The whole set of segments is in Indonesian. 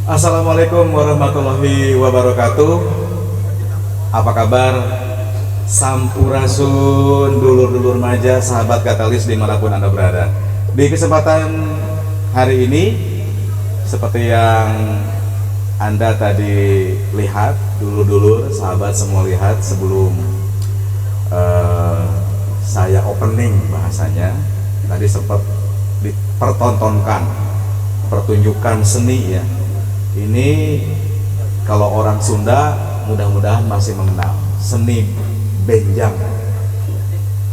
Assalamualaikum warahmatullahi wabarakatuh. Apa kabar? Sampurasun, dulur-dulur maja, sahabat Katalis dimanapun Anda berada. Di kesempatan hari ini, seperti yang Anda tadi lihat, dulur-dulur, sahabat semua lihat sebelum saya opening bahasanya, tadi sempat dipertontonkan pertunjukan seni ya. Ini kalau orang Sunda mudah-mudahan masih mengenal seni benjang.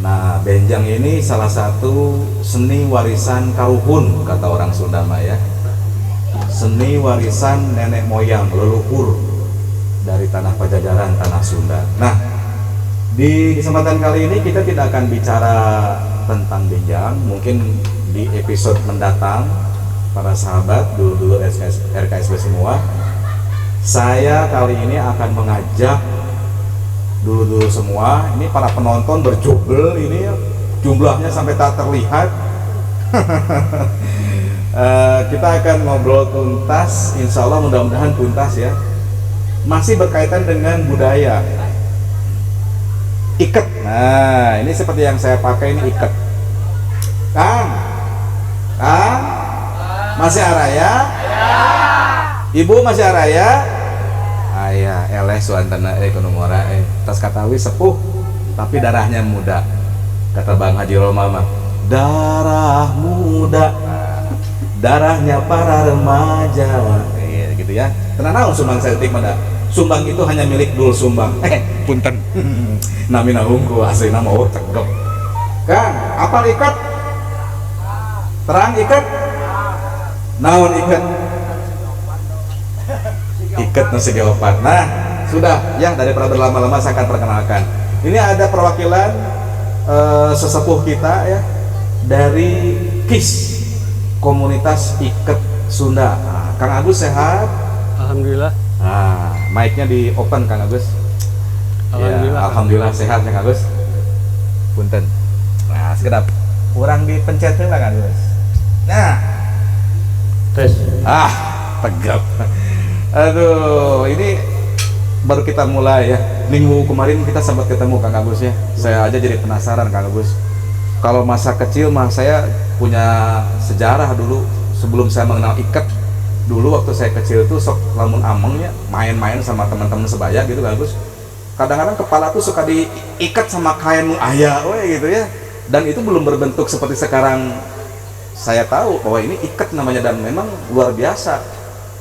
Nah, benjang ini salah satu seni warisan karuhun kata orang Sunda mah ya. Seni warisan nenek moyang leluhur dari tanah Pajajaran, tanah Sunda. Nah, di kesempatan kali ini kita tidak akan bicara tentang benjang, mungkin di episode mendatang. Para sahabat dulu RKSB semua, saya kali ini akan mengajak dulu semua, ini para penonton berjubel ini jumlahnya sampai tak terlihat. Kita akan ngobrol tuntas, insya Allah mudah-mudahan tuntas ya, masih berkaitan dengan budaya iket. Nah, ini seperti yang saya pakai ini iket. Kang masih araya? Ya. Ibu masih araya? Ayah, eleh suantana kunomora tas katawi sepuh tapi darahnya muda. Kata Bang Haji Roma mah, darah muda, darahnya para remaja. Gitu ya. Tenang naon sumbang setik mah. Sumbang itu hanya milik Dul Sumbang. Punten. Namina hungku aslina mau cegep. Kang, apa ikat? Terang ikat? Naon ikat? Ikat nasi geopat. Nah, sudah yang daripada berlama-lama saya akan perkenalkan. Ini ada perwakilan sesepuh kita ya dari KIS, Komunitas Iket Sunda. Nah, Kang Agus sehat? Alhamdulillah. Nah, mic-nya di open Kang Agus. Alhamdulillah. Ya, alhamdulillah sehat Kang Agus. Punten. Nah, sekedap kurang dipencet lah Kang Agus. Nah, Tes. tegap. Aduh, ini baru kita mulai ya. Minggu kemarin kita sempat ketemu Kang Agus ya. Saya aja jadi penasaran Kang Agus. Kalau masa kecil mah saya punya sejarah dulu sebelum saya mengenal iket. Dulu waktu saya kecil tuh sok lamun amengnya main-main sama teman-teman sebaya gitu Kang Agus. Kadang-kadang kepala tuh suka diikat sama kain ayah gitu ya. Dan itu belum berbentuk seperti sekarang. Saya tahu bahwa ini iket namanya dan memang luar biasa.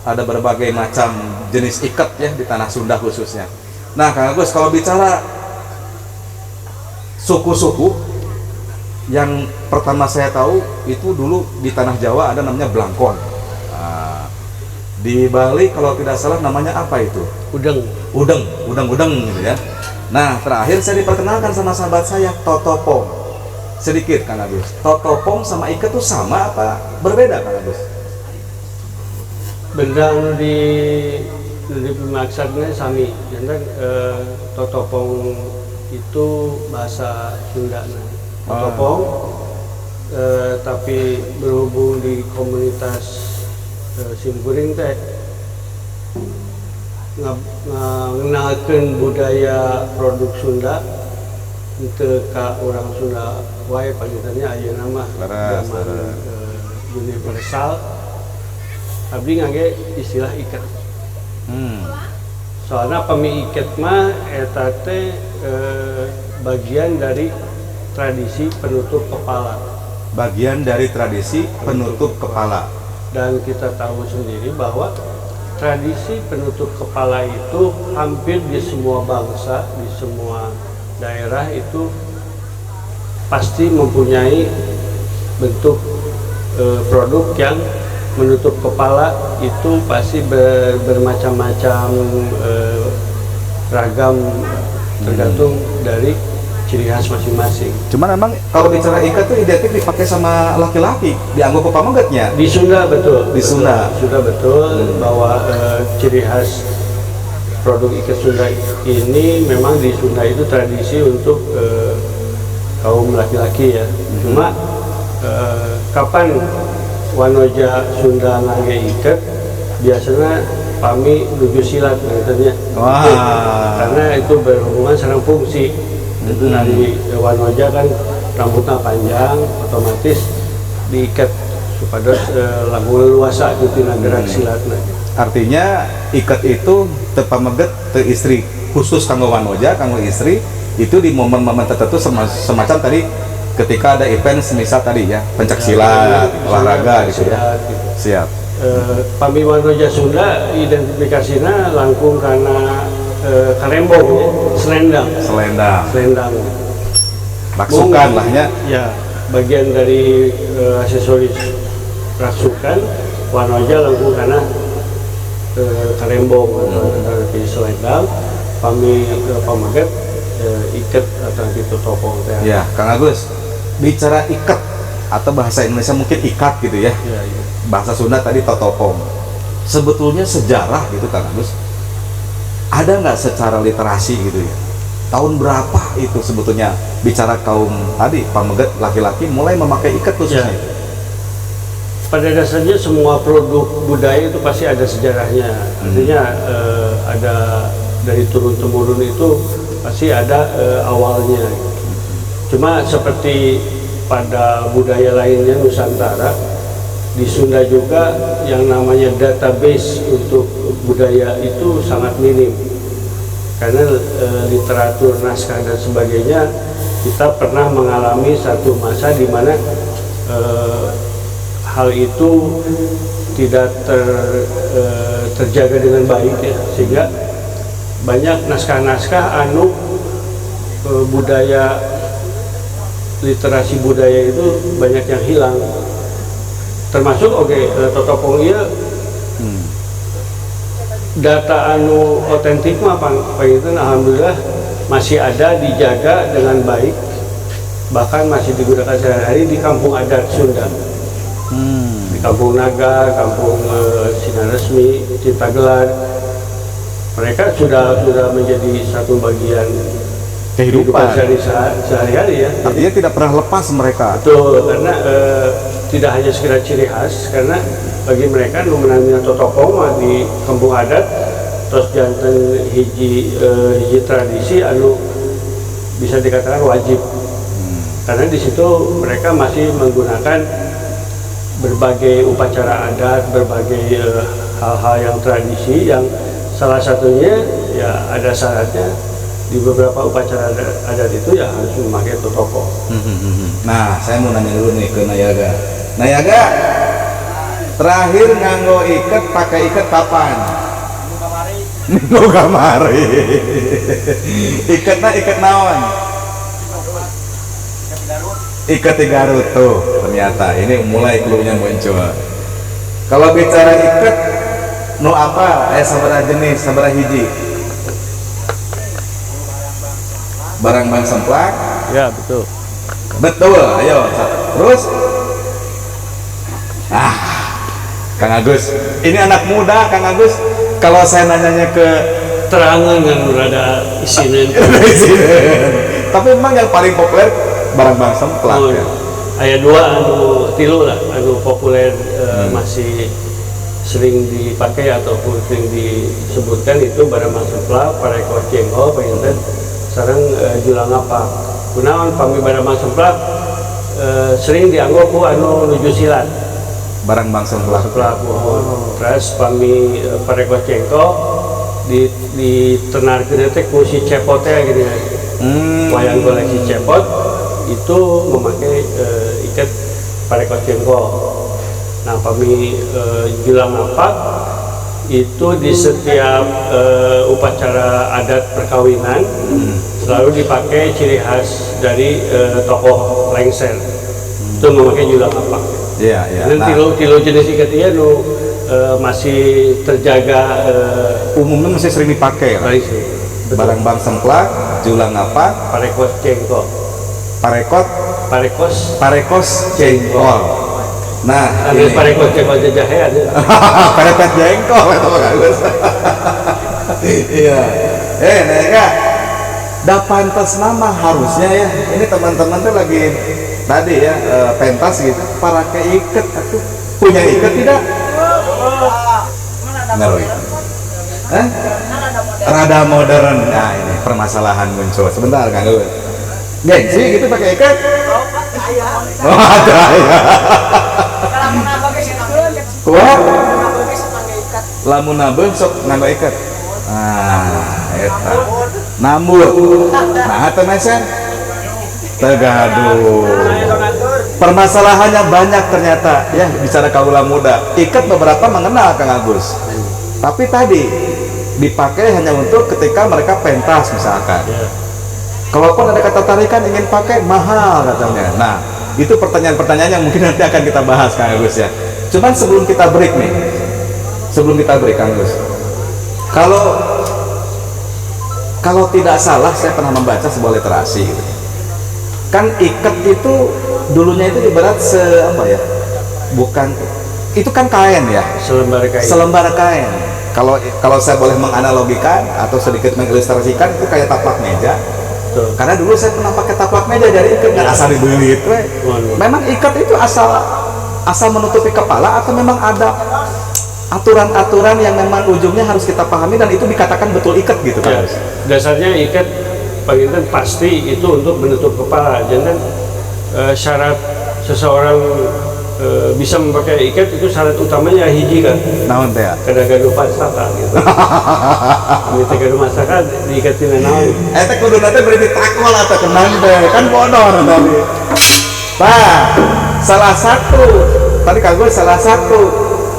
Ada berbagai macam jenis iket ya di tanah Sunda khususnya. Nah, Kang Agus, kalau bicara suku-suku yang pertama saya tahu itu dulu di tanah Jawa ada namanya Blangkon. Nah, di Bali kalau tidak salah namanya apa itu? Udeng Udeng gitu ya. Nah, terakhir saya diperkenalkan sama sahabat saya Totopong. Sedikit Kang Agus, totopong sama iket tuh sama apa berbeda Kang Agus? benda anu di maksudnya sami. Jangan totopong itu bahasa Sunda. Totopong tapi berhubung di komunitas Simkuring teh ngenalkeun budaya produk Sunda untuk ka orang Sunda wae panggilannya ayeuna mah zaman universal abdi ngangge istilah iket. Soalnya pemi iket mah eta teh bagian dari tradisi penutup kepala. Bagian dari tradisi penutup kepala. Dan kita tahu sendiri bahwa tradisi penutup kepala itu hampir di semua bangsa, di semua daerah itu pasti mempunyai bentuk produk yang menutup kepala itu pasti bermacam-macam ragam tergantung dari ciri khas masing-masing. Cuman memang kalau bicara ikat tuh identik dipakai sama laki-laki, dianggap pamagetnya. Di Sunda betul. Di Sunda. Sudah betul bahwa ciri khas produk ikat Sunda ini memang di Sunda itu tradisi untuk kaum laki-laki ya. Cuma kapan wanoja Sunda ngangge iket biasanya kami nuju silat katanya. Wah. Karena itu berhubungan sareng fungsi. Dari wanoja kan rambutnya panjang, otomatis diikat supados langkung leluasa itu tina gerak silatna. Artinya ikat itu tepameget te istri khusus kanggo wanoja, kanggo istri itu di momen-momen tertentu semacam tadi ketika ada event semisal tadi ya pencak silat, olahraga gitu ya. Siap. Pami wanoja Sunda identifikasinya langkung karena karembong ya, selendang. Raksukan lah ya. Ya, bagian dari aksesoris raksukan wanoja langkung karena karembong atau di selendang. Pami pamaget ikat atau gitu topong teh. Ya, Kang Agus, bicara ikat atau bahasa Indonesia mungkin ikat gitu ya. Ya. Bahasa Sunda tadi totopong. Sebetulnya sejarah gitu Kang Agus. Ada nggak secara literasi gitu ya? Tahun berapa itu sebetulnya bicara kaum tadi pamaget laki-laki mulai memakai ikat khususnya? Ya. Pada dasarnya semua produk budaya itu pasti ada sejarahnya. Artinya ada dari turun-temurun itu pasti ada awalnya. Cuma seperti pada budaya lainnya Nusantara, di Sunda juga yang namanya database untuk budaya itu sangat minim. Karena literatur, naskah dan sebagainya, kita pernah mengalami satu masa di mana hal itu tidak terjaga dengan baik ya, sehingga banyak naskah-naskah anu budaya, literasi budaya itu banyak yang hilang, termasuk totopong ieu data anu otentik mah itu alhamdulillah masih ada, dijaga dengan baik, bahkan masih digunakan sehari-hari di kampung adat Sunda. Di Kampung Naga, Kampung Sinar Resmi, Cintagelar, mereka sudah menjadi satu bagian Kehidupan sehari-hari ya. Artinya tidak pernah lepas mereka. Betul, karena tidak hanya sekedar ciri khas, karena bagi mereka numenannya totopong di kampung adat terus jantan hiji tradisi anu bisa dikatakan wajib. Karena di situ mereka masih menggunakan berbagai upacara adat, berbagai hal-hal yang tradisi, yang salah satunya ya ada syaratnya di beberapa upacara adat itu ya harus memakai totopong. Nah, saya mau nanya dulu nih ke Nayaga. Nayaga, terakhir nganggo ikat pakai ikat kapan? Minggu kamari. Ikatnya ikat naon? Ikat di Garut tuh ternyata ini mulai cluenya muncul. Kalau bicara ikat, no apa? Sabaraha jenis, sabaraha hiji? Barang bang semplak? Ya betul. Betul, ayo. Terus? Kang Agus, ini anak muda Kang Agus. Kalau saya nanyanya ke Terangan yang berada isinya. Tapi memang yang paling populer barang bang semplak ya. Aya dua anu tilu lah, anu populer masih sering dipakai ataupun sering disebutkan itu barang bang semplak, parekot jengkol, penginten, sareng julang apa. Kunaon pami barang bang semplak sering dianggap ku anu nuju silat. Barang bang semplak. Terus pami parekot jengkol ditenarkeun teh ku si cepot teh gini. Wayang koleksi cepot itu memakai ikat parekot jengkol. Nah, pami julang napak itu di setiap upacara adat perkawinan selalu dipakai ciri khas dari tokoh lengser. Itu memakai julang napak. Iya, iya. Dan tilu jenis ikat ieu nu masih terjaga umumnya masih sering dipakai lah. Barang bang semplak, julang napak, parekot jengkol. Parekos jengkol. Nah, ini parekot jengkol jajahe ada. Parekot jengkol itu bagus. Iya. Nega, dah pantas nama harusnya ya. Ini teman-teman tuh lagi tadi ya pentas gitu, para keikat atuh punya ikat tidak? Ngerti. Hah? Rada modern. Nah ini permasalahan muncul. Sebentar Kang Agus. Gengsi gitu pakai ikat? Oh ada ya. Kuat? Lamun nabeh sok nganggo ikat. Eta. Nambur. Nah teu mesen. Tegaduh. Permasalahannya banyak ternyata ya bicara kaula muda. Ikat beberapa mengenal Kang Agus. Tapi tadi dipakai hanya untuk ketika mereka pentas misalkan. Kalaupun ada kata tarikan ingin pakai mahal katanya. Nah, itu pertanyaan-pertanyaan yang mungkin nanti akan kita bahas Kang Agus ya. Cuman sebelum kita break nih. Sebelum kita break Kang Agus. Kalau tidak salah saya pernah membaca sebuah literasi gitu. Kan ikat itu dulunya itu ibarat apa ya? Bukan itu kan kain ya. Selembar kain. Selembar kain. Kalau saya boleh menganalogikan atau sedikit mengilustrasikan itu kayak taplak meja. Betul. Karena dulu saya pernah pakai taplak meja dari ikat nggak asal dibeli itu. Memang ikat itu asal menutupi kepala atau memang ada aturan-aturan yang memang ujungnya harus kita pahami dan itu dikatakan betul ikat gitu kan? Ya, dasarnya ikat penginten pasti itu untuk menutup kepala. Jangan syarat seseorang bisa memakai ikat itu syarat utamanya hiji kan? Naon teh? Kada gaduh pasaka gitu. Kita gaduh pasaka diikatin naon? Eta kudu nanti beri ditakol atau kenang teh kan bodor tadi. Pak, salah satu tadi kagak salah satu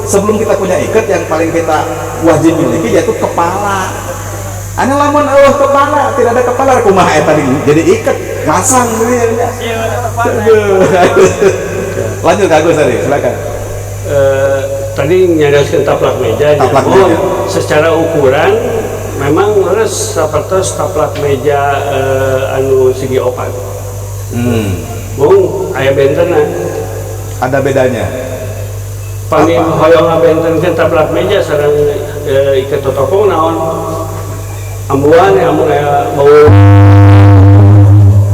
sebelum kita punya ikat yang paling kita wajib miliki yaitu kepala. Ane lamun kepala tidak ada kepala kumaha eta jadi ikat masang gitu ya. Lanjut Kak Agus tadi, silakan. Tadi nyadaskeun taplak meja. Taplak meja. Secara ukuran memang harus sapertos taplak meja anu segi opat. Bung aya bentenna. Ada bedanya. Pami hoyong ngabentenkeun taplak meja sareng ikat totopong naon? Ambuan ya amun aya bau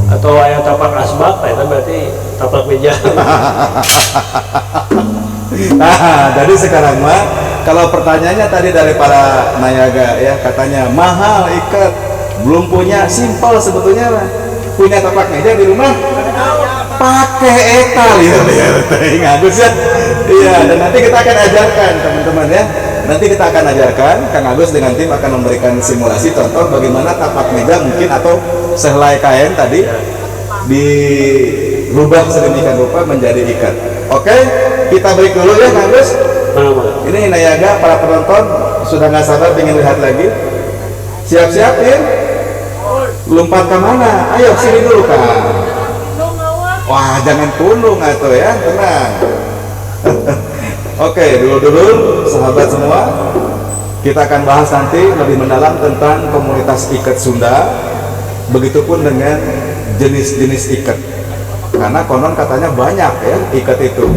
atau aya tapak asbak eta berarti taplak meja. Nah, jadi sekarang mah kalau pertanyaannya tadi dari para nayaga ya katanya mahal ikat belum punya, simpel sebetulnya lah. Punya taplak meja di rumah pakai eta lihat Agus ya. Iya, dan nanti kita akan ajarkan teman-teman ya. Nanti kita akan ajarkan, Kang Agus dengan tim akan memberikan simulasi contoh bagaimana tapak meja mungkin atau sehelai kain tadi dirubah sedemikian rupa menjadi ikat. Oke, kita break dulu ya Kang Agus. Ini Nayaga, para penonton sudah nggak sabar ingin lihat lagi. Siap-siap ya. Lompat ke mana? Ayo sini dulu Kang. Wah, jangan kunung atau ya, tenang. Oke, dulu sahabat semua, kita akan bahas nanti lebih mendalam tentang komunitas ikat Sunda, begitupun dengan jenis-jenis ikat, karena konon katanya banyak ya ikat itu.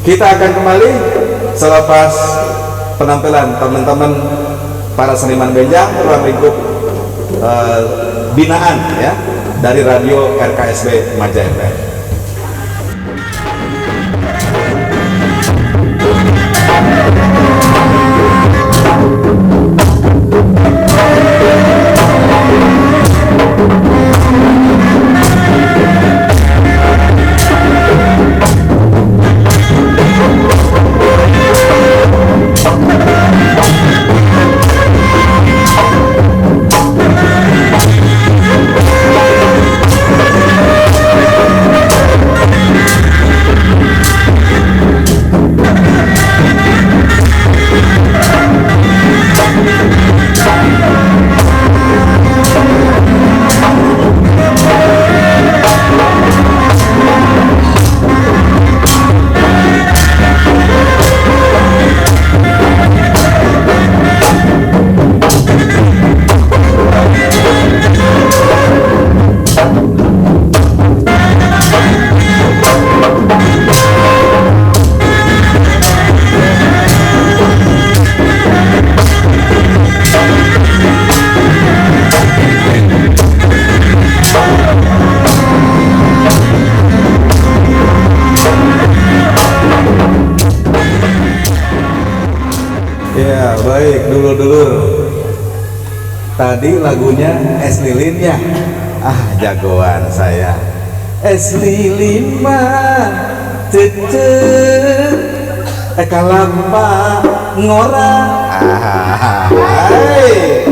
Kita akan kembali selepas penampilan teman-teman para seniman benjang ruang lingkup binaan ya dari radio RKSB Maja FM. Ya, baik, dulur-dulur. Tadi lagunya Es Lilin ya. Ah, jagoan saya. Es lilin mah teuteut kalapa ngora. Hai.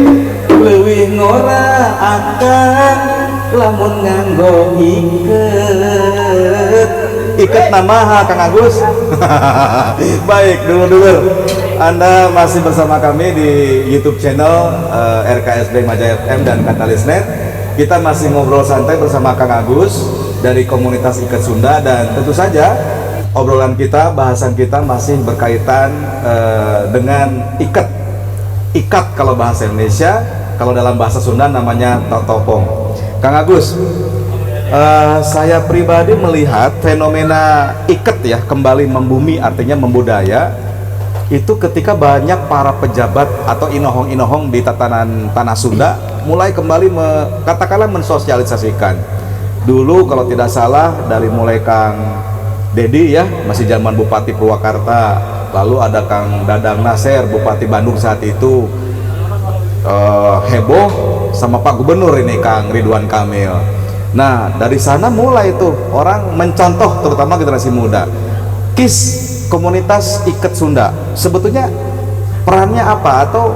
Leuwih ngora akan lamun nganggo iket nama Kang Agus. Baik, dulur-dulur, Anda masih bersama kami di YouTube channel RKSB Majaya FM dan Katalisnet. Kita masih ngobrol santai bersama Kang Agus dari komunitas Iket Sunda, dan tentu saja obrolan kita, bahasan kita masih berkaitan dengan ikat kalau bahasa Indonesia, kalau dalam bahasa Sunda namanya totopong. Kang Agus, saya pribadi melihat fenomena iket ya kembali membumi, artinya membudaya, itu ketika banyak para pejabat atau inohong-inohong di tatanan tanah Sunda mulai kembali katakanlah mensosialisasikan. Dulu kalau tidak salah dari mulai Kang Dedi ya, masih zaman Bupati Purwakarta, lalu ada Kang Dadang Nasir, Bupati Bandung saat itu, heboh sama Pak Gubernur ini Kang Ridwan Kamil. Nah, dari sana mulai tuh orang mencontoh, terutama generasi muda. KIS, komunitas Iket Sunda, sebetulnya perannya apa atau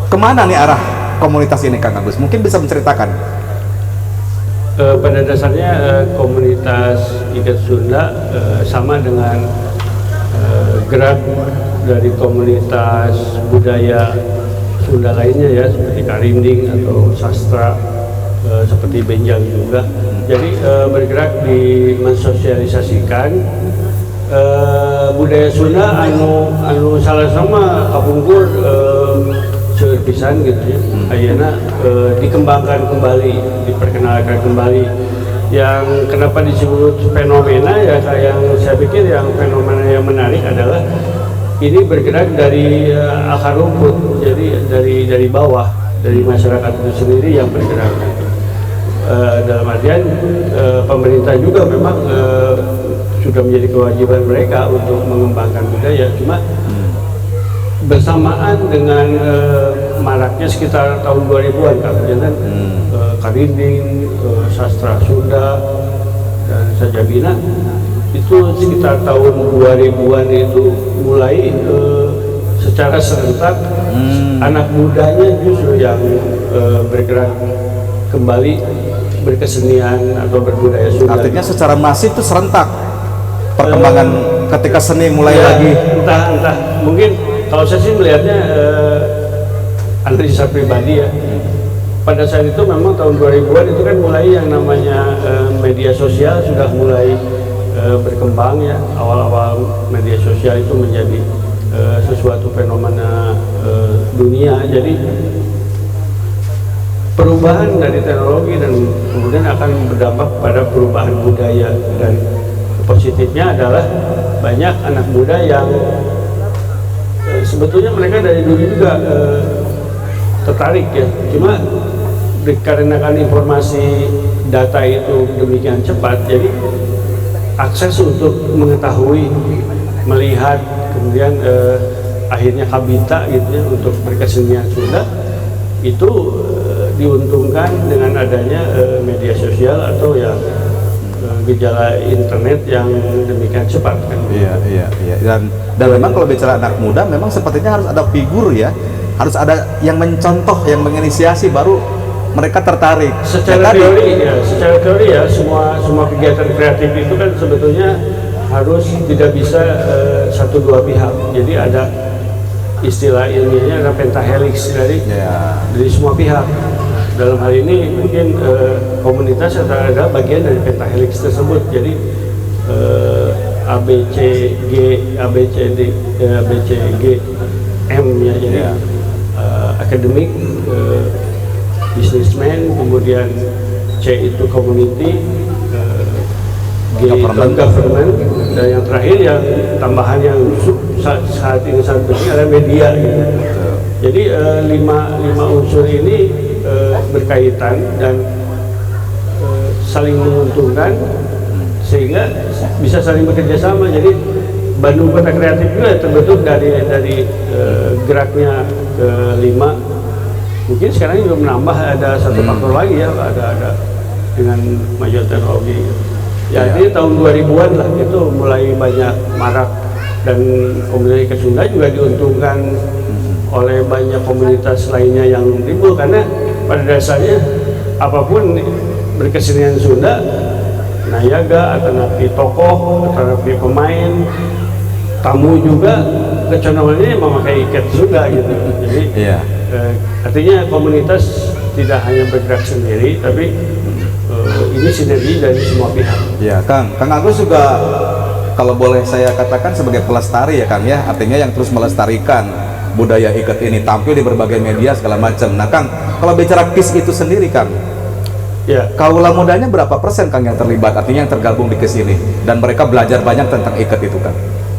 kemana nih arah komunitas ini Kang Agus? Mungkin bisa menceritakan. Pada dasarnya komunitas Iket Sunda sama dengan gerak dari komunitas budaya Sunda lainnya ya, seperti Karinding atau sastra, seperti Benjang juga. Jadi bergerak di mensosialisasikan budaya Sunda anu salah sama kapungkur pisan gitu ya. Ayeuna dikembangkan kembali, diperkenalkan kembali. Yang kenapa disebut fenomena ya, yang saya pikir yang fenomena yang menarik adalah ini bergerak dari akar rumput, jadi dari bawah, dari masyarakat itu sendiri yang bergerak. Dalam artian pemerintah juga memang sudah menjadi kewajiban mereka untuk mengembangkan budaya, cuma bersamaan dengan maraknya sekitar tahun 2000-an kan, Karinding, sastra Sunda dan Sajabina itu sekitar tahun 2000-an itu mulai secara serentak anak mudanya justru yang bergerak kembali berkesenian atau berbudaya Sunda. Artinya secara masif itu serentak perkembangan ketika seni mulai ya, lagi. Entah mungkin kalau saya sih melihatnya analisa pribadi ya. Pada saat itu memang tahun 2000-an itu kan mulai yang namanya media sosial sudah mulai berkembang ya. Awal-awal media sosial itu menjadi sesuatu fenomena dunia. Jadi perubahan dari teknologi dan kemudian akan berdampak pada perubahan budaya, dan positifnya adalah banyak anak muda yang sebetulnya mereka dari dulu juga tertarik ya, cuma dikarenakan informasi data itu demikian cepat, jadi akses untuk mengetahui, melihat, kemudian akhirnya kabita gitu ya untuk berkesenian Sunda itu diuntungkan dengan adanya media sosial atau ya gejala internet yang demikian cepat kan. Iya. Dan memang kalau bicara anak muda memang sepertinya harus ada figur ya, harus ada yang mencontoh, yang menginisiasi, baru mereka tertarik. Secara teori ya semua kegiatan kreatif itu kan sebetulnya harus tidak bisa satu dua pihak. Jadi ada istilah ilmiahnya, ada pentahelix dari semua pihak. Dalam hal ini mungkin komunitas ada bagian dari pentahelix tersebut. Jadi ABCG M ya, jadi akademik, businessman, kemudian C itu community, G government, dan yang terakhir yang tambahan yang saat ini sangat penting adalah media gitu. Jadi lima unsur ini berkaitan dan saling menguntungkan sehingga bisa saling bekerja sama. Jadi Bandung Kota Kreatif juga terbentuk dari geraknya ke-5. Mungkin sekarang juga menambah ada satu faktor lagi ya, ada dengan maju teknologi. Ya, jadi tahun 2000-an lah itu mulai banyak marak, dan komunitas ikat Sunda juga diuntungkan oleh banyak komunitas lainnya yang timbul, karena pada dasarnya apapun berkesenian Sunda, nayaga atau napi tokoh atau napi pemain, tamu juga kecenderungannya memakai ikat Sunda gitu. Jadi artinya komunitas tidak hanya bergerak sendiri, tapi ini sinergi dari semua pihak. Ya, Kang Agus juga kalau boleh saya katakan sebagai pelestari ya Kang ya, artinya yang terus melestarikan budaya ikat ini, tampil di berbagai media segala macam. Nah Kang, kalau bicara KIS itu sendiri Kang, ya kaula mudanya berapa persen Kang yang terlibat, artinya yang tergabung di KIS ini, dan mereka belajar banyak tentang ikat itu Kang?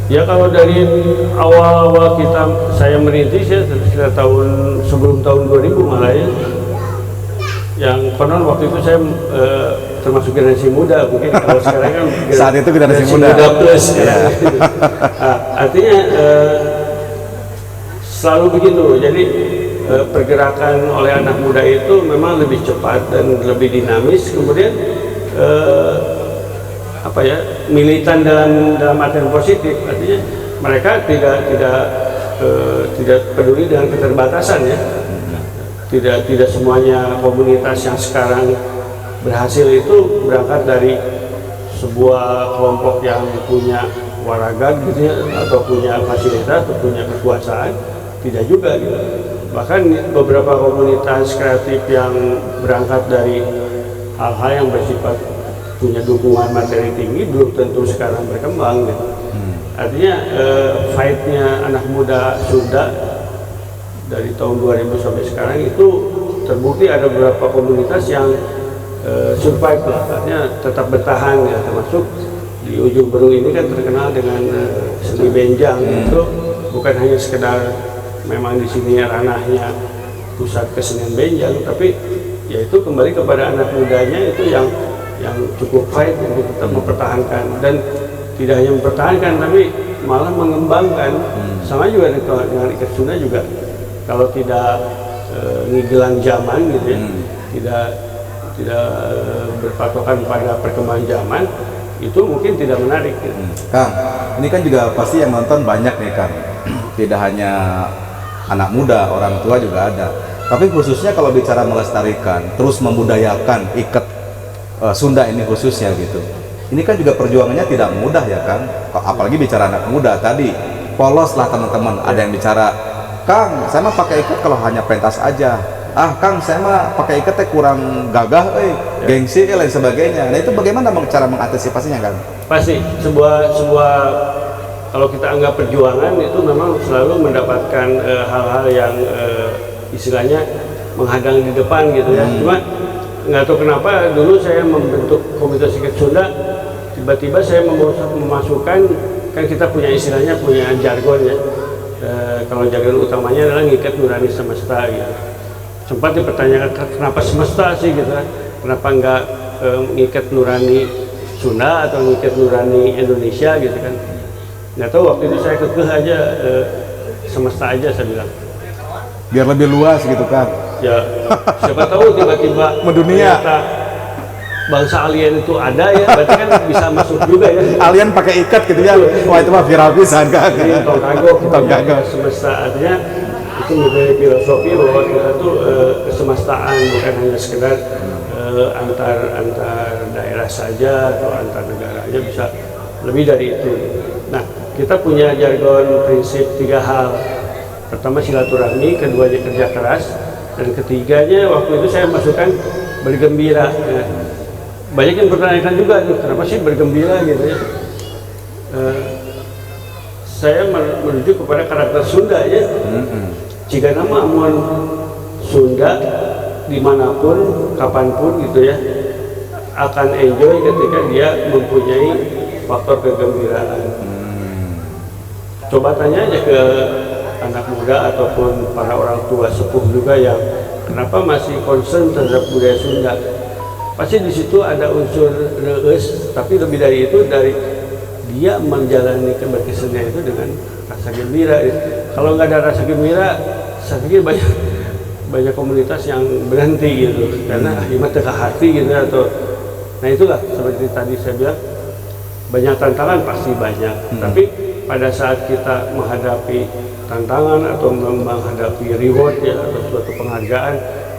Ya, kalau dari awal-awal saya merintis ya, sekitar sebelum tahun 2000 malah ya, yang konon waktu itu saya termasuk generasi muda, mungkin kalau sekarang kan saat itu generasi muda plus ya. Nah, artinya selalu begitu. Jadi pergerakan oleh anak muda itu memang lebih cepat dan lebih dinamis, kemudian militan dalam artian positif, artinya mereka tidak peduli dengan keterbatasan ya. Tidak semuanya komunitas yang sekarang berhasil itu berangkat dari sebuah kelompok yang punya waraga gitu ya, atau punya fasilitas atau punya kekuasaan, tidak juga gitu. Bahkan beberapa komunitas kreatif yang berangkat dari hal-hal yang bersifat punya dukungan materi tinggi belum tentu sekarang berkembang gitu. Artinya fight-nya anak muda Sunda dari tahun 2000 sampai sekarang itu terbukti ada beberapa komunitas yang survive lah, artinya tetap bertahan ya, termasuk di Ujung Berung ini kan terkenal dengan seni benjang. Itu bukan hanya sekedar memang di sini ranahnya pusat kesenian benjang, tapi yaitu kembali kepada anak mudanya itu yang cukup fight untuk tetap mempertahankan, dan tidak hanya mempertahankan tapi malah mengembangkan. Sama juga dengan ikat Sunda juga, kalau tidak ngigelan zaman gitu ya, tidak berpatokan pada perkembangan zaman, itu mungkin tidak menarik gitu. Kang, ini kan juga pasti yang nonton banyak nih Kang, tidak hanya anak muda, orang tua juga ada. Tapi khususnya kalau bicara melestarikan, terus membudayakan ikat Sunda ini khususnya gitu, ini kan juga perjuangannya tidak mudah ya Kang. Apalagi bicara anak muda tadi, polos lah teman-teman. Ada yang bicara, Kang, saya mah pakai ikat kalau hanya pentas aja. Kang, saya mah pakai ikat kurang gagah, gengsi, lain sebagainya. Nah itu bagaimana cara mengantisipasinya Kang? Pasti sebuah kalau kita anggap perjuangan itu memang selalu mendapatkan hal-hal yang istilahnya menghadang di depan gitu ya. Cuma nggak tahu kenapa dulu saya membentuk komunitas ikat Sunda, tiba-tiba saya memasukkan, kan kita punya istilahnya, punya jargon ya. Kalau jargon utamanya adalah ngikat nurani semesta gitu. Sempat dipertanyakan kenapa semesta sih gitu kan, kenapa nggak ngikat nurani Sunda atau ngikat nurani Indonesia gitu kan. Nggak tahu, waktu itu saya kekeh aja semesta aja saya bilang, biar lebih luas gitu kan ya. Siapa tahu tiba-tiba mendunia bangsa alien itu ada ya, berarti kan bisa masuk juga ya. Alien pakai ikat gitu ya. Wah itu mah viral pisan Kang. Tongkagok semesta, artinya itu menjadi filosofi bahwa kita tuh kesemestaan, bukan hanya sekedar antar daerah saja atau antar negara aja, bisa lebih dari itu. Nah, kita punya jargon prinsip 3 hal. Pertama silaturahmi, keduanya kerja keras, dan ketiganya waktu itu saya masukkan bergembira ya. Banyak yang bertanyakan juga, kenapa sih bergembira gitu ya. Saya merujuk kepada karakter Sunda ya. Jika nama amun Sunda dimanapun, kapanpun gitu ya, akan enjoy ketika dia mempunyai faktor kegembiraan. Coba tanya aja ke anak muda ataupun para orang tua sepuh juga yang kenapa masih concern terhadap budaya Sunda. Pasti di situ ada unsur reus, tapi lebih dari itu, dari dia menjalani berkesenian itu dengan rasa gembira. Kalau nggak ada rasa gembira, saya pikir banyak komunitas yang berhenti gitu, karena iman teka hati gitu atau, nah itulah seperti tadi saya bilang, banyak tantangan pasti banyak, tapi pada saat kita menghadapi tantangan atau menghadapi reward ya atau suatu penghargaan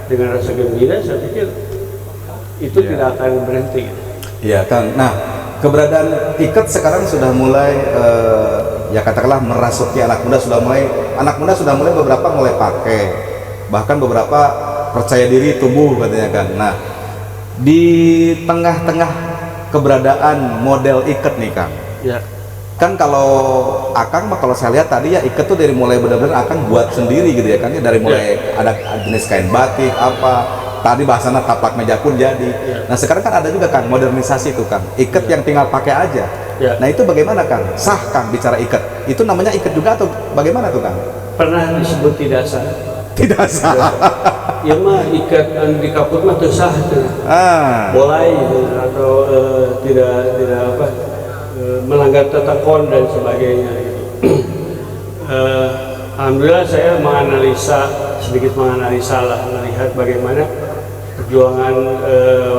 dengan rasa gembira, saya pikir itu tidak akan berhenti. Iya Kang. Nah, keberadaan IKET sekarang sudah mulai ya katakanlah merasuki anak muda sudah mulai beberapa mulai pakai, bahkan beberapa percaya diri tumbuh katanya kan. Nah, di tengah-tengah keberadaan model IKET nih Kang. Ya. Kan kalau Akang kalau saya lihat tadi ya IKET tuh dari mulai benar-benar Akang buat sendiri gitu ya kan, dari mulai ada jenis kain batik apa. Tadi bahasanya taplak meja pun jadi. Nah sekarang kan ada juga Kang modernisasi itu Kang, IKET yang tinggal pakai aja. Nah itu bagaimana Kang? Sah Kang bicara IKET? Itu namanya IKET juga atau bagaimana tuh Kang? Pernah disebut tidak sah. Tidak sah. Ya mah IKET di kaput mah tuh sah tuh. Boleh atau tidak apa melanggar tata kon dan sebagainya. Alhamdulillah saya sedikit menganalisa lah, melihat bagaimana perjuangan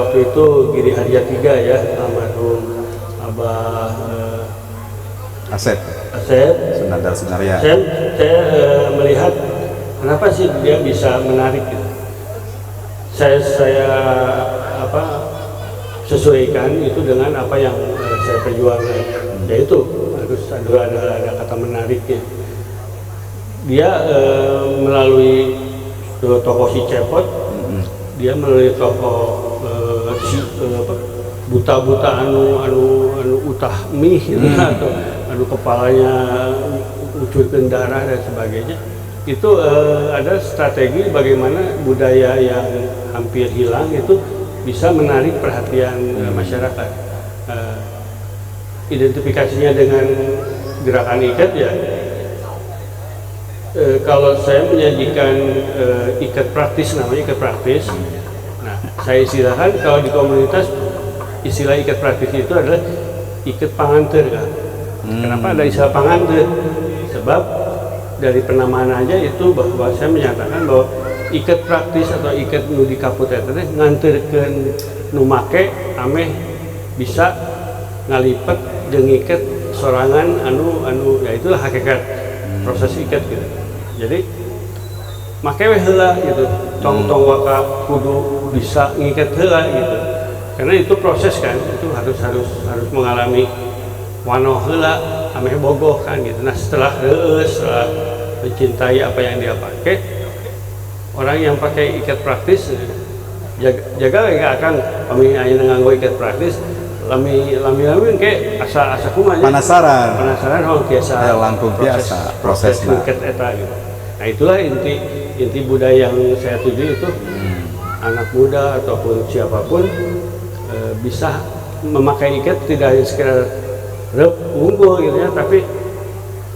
waktu itu Giri Harja 3 ya, almarhum Abah Asep Sunandar Sunaria. Saya melihat kenapa sih dia bisa menarik gitu. Saya sesuaikan itu dengan apa yang saya perjuangkan, yaitu harus ada kata menariknya. Dia melalui tokoh si Cepot, dia melalui tokoh buta-buta anu utah mih gitu, atau anu kepalanya ucurkan darah dan sebagainya. Itu ada strategi bagaimana budaya yang hampir hilang itu bisa menarik perhatian masyarakat. Identifikasinya dengan gerakan IKET ya, kalau saya menyajikan IKET praktis, namanya IKET praktis. Nah, saya istilahkan kalau di komunitas istilah IKET praktis itu adalah IKET panganter kan. Kenapa ada istilah panganter? Sebab dari penamaan aja itu bahwa saya menyatakan bahwa IKET praktis atau IKET nu di kaput itu nganterkeun nu make ameh bisa ngalipet jeung IKET sorangan anu ya itulah hakikat proses IKET gitu. Jadi make we heula gitu. Tong waka kudu bisa ngiket heula gitu. Karena itu proses kan, itu harus mengalami wanoh heula ameh bogoh kan gitu. Nah, setelah mencintai apa yang dia pakai, orang yang pakai IKET praktis jaga enggak akan kami aya nganggo IKET praktis lami ke asa kumaha penasaran biasa langkung biasa prosesnya IKET eta gitu. Nah, itulah inti budaya yang saya tuju itu anak muda ataupun siapapun bisa memakai IKET tidak hanya sekedar unggul gitu ya, tapi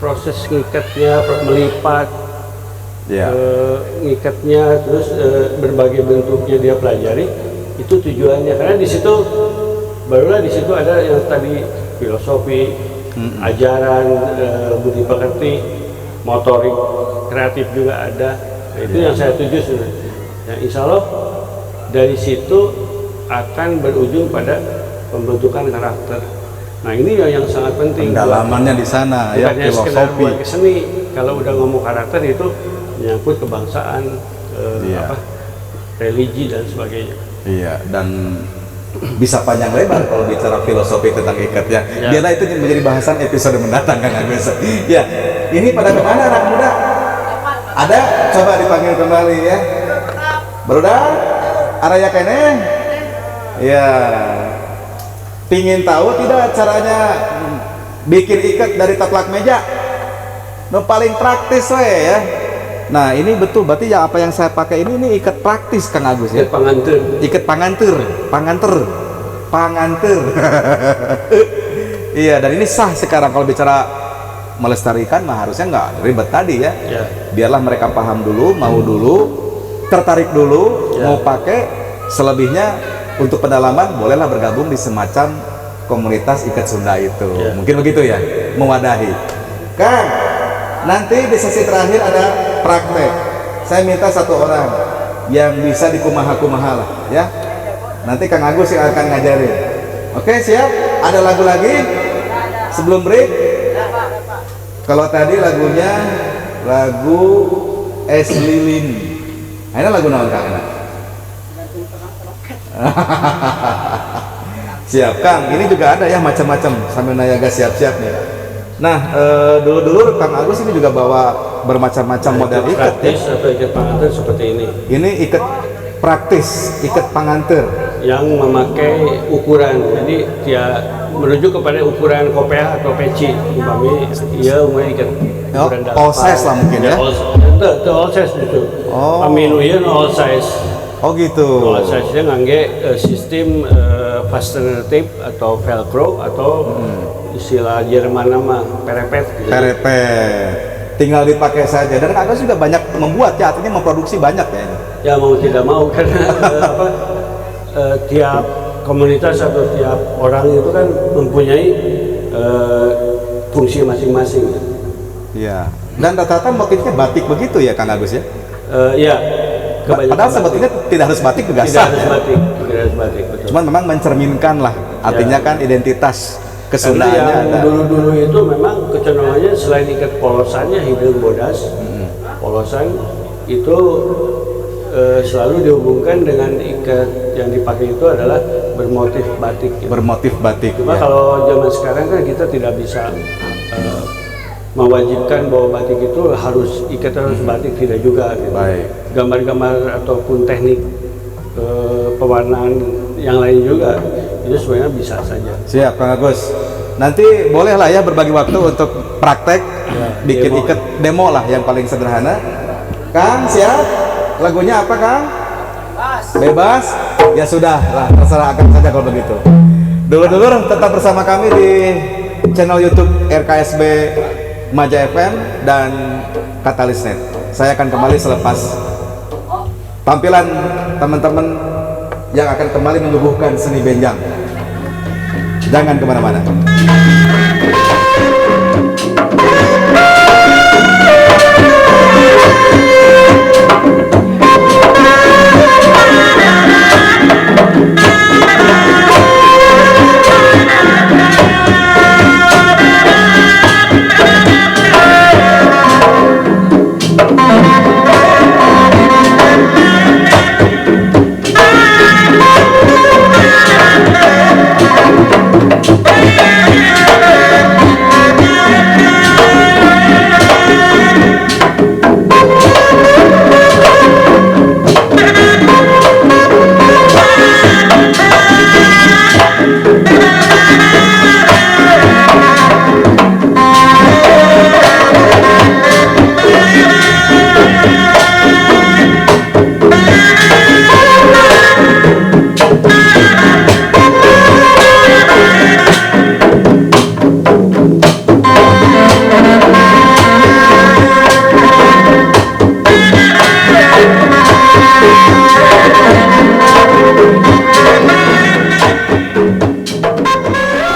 proses ngikatnya, melipat, ngikatnya, terus berbagai bentuknya dia pelajari, itu tujuannya. Karena di situ barulah di situ ada yang tadi filosofi, ajaran, budi pekerti, motorik, kreatif juga ada. Nah, itu yang saya tuju sebenarnya. Nah, insya Allah dari situ akan berujung pada pembentukan karakter. Nah, ini yang sangat penting. Pendalamannya di sana ya, filosofi. Buat seni. Kalau udah ngomong karakter itu menyangkut kebangsaan, religi dan sebagainya. Iya, dan bisa panjang lebar kalau bicara filosofi tentang IKET ya. Biarlah itu menjadi bahasan episode mendatang Kang Agus. Ya, ini pada kemana anak muda? Ada? Coba dipanggil kembali ya. Barudak? Araya kene? Ya. Pingin tahu tidak caranya bikin IKET dari taplak meja? No, paling praktis we ya. Nah, ini betul berarti ya apa yang saya pakai ini IKET praktis Kang Agus ya. IKET panganter. Iya, dan ini sah sekarang kalau bicara melestarikan mah harusnya nggak ribet tadi ya. Biarlah mereka paham dulu, mau dulu, tertarik dulu, mau pakai, selebihnya untuk pendalaman bolehlah bergabung di semacam komunitas ikat Sunda itu. Ya. Mungkin begitu ya, mewadahi. Kang, nanti di sesi terakhir ada praktek. Saya minta satu orang yang bisa dikumaha-kumaha lah, ya. Nanti Kang Agus yang akan ngajarin. Oke, siap? Ada lagu lagi sebelum break? Kalau tadi lagunya lagu Es Lilin. Ini lagu naon Kang? Siap Kang, ini juga ada ya macam-macam sambil Nayaga siap-siap nih. Nah, dulu Kang Agus ini juga bawa bermacam-macam model ikat praktis atau ikat pengantin seperti ini. Ini ikat praktis, ikat pengantin yang memakai ukuran, jadi dia merujuk kepada ukuran kopeah atau peci. Umpamanya ia ikat ukuran all size lah mungkin ya. All size itu. Oh. Paminu ieu all size. Oh gitu. All size-nya ngangge sistem fastener tape atau velcro atau istilah Jerman nama perepet gitu. Perepet. Tinggal dipakai saja. Dan Kang Agus juga banyak membuat ya, artinya memproduksi banyak ya ini. Ya mau tidak mau karena tiap komunitas atau tiap orang itu kan mempunyai fungsi masing-masing. Iya. Dan rata-rata motifnya batik begitu ya Kang Agus ya? Ya. Padahal sebetulnya tidak harus batik juga tidak sah. harus batik, tidak harus batik, betul. Cuman memang mencerminkan lah, artinya kan identitas kesundaannya yang ada. dulu-dulu itu memang kecenderungannya selain ikat polosannya hidung bodas, polosan itu selalu dihubungkan dengan ikat yang dipakai itu adalah bermotif batik. Gitu. Bermotif batik. Cuma Ya. kalau zaman sekarang kan kita tidak bisa mewajibkan bahwa batik itu harus ikat harus batik, tidak juga. Gitu. Baik. Gambar-gambar ataupun teknik pewarnaan yang lain juga itu sebenarnya bisa saja. Siap Kang Agus. Nanti boleh lah ya berbagi waktu untuk praktek, bikin demo. ikat demo lah yang paling sederhana. Kang siap? Lagunya apa Kang? Bebas? Ya sudah lah, terserah akan saja kalau begitu. Dulur-dulur tetap bersama kami di channel YouTube RKSB Maja FM dan Katalisnet. Saya akan kembali selepas tampilan teman-teman yang akan kembali menyuguhkan seni benjang. Jangan kemana-mana.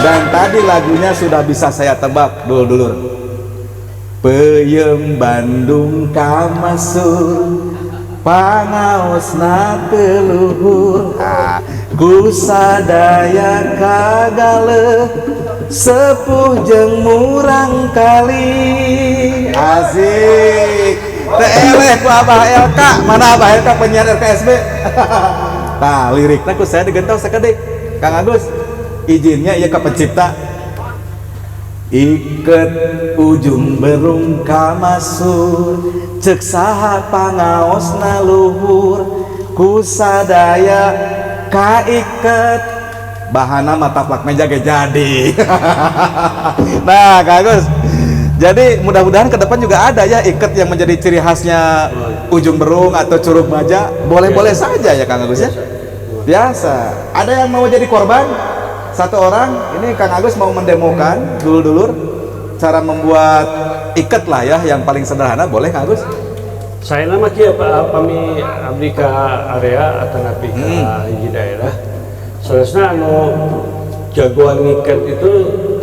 Dan tadi lagunya sudah bisa saya tebak dulur-dulur. Peyem Bandung kamasur pangaosna teluhur kusadaya kagale sepuh jeung murang kali. Asik. Teeleh ku Abah LK. Mana Abah LK penyiar RKSB? Nah, liriknya ku saya digentong sakedik. Kang Agus, izinnya ia ke pencipta. Iket ujung berung kamasur cek saha pangaosna luhur kusadaya kaiket bahana mataplak meja ge jadi. Nah Kang Agus, jadi mudah-mudahan ke depan juga ada ya iket yang menjadi ciri khasnya ujung berung atau curug baja. Boleh-boleh saja ya Kang Agus ya. Biasa. Ada yang mau jadi korban? Satu orang, ini Kang Agus mau mendemokan dulur-dulur cara membuat iket lah ya yang paling sederhana. Boleh Kang Agus? Saya nama kia Pak Pami Abdika area atau napi ke hiji daerah. Seharusnya anu jagoan ngikat itu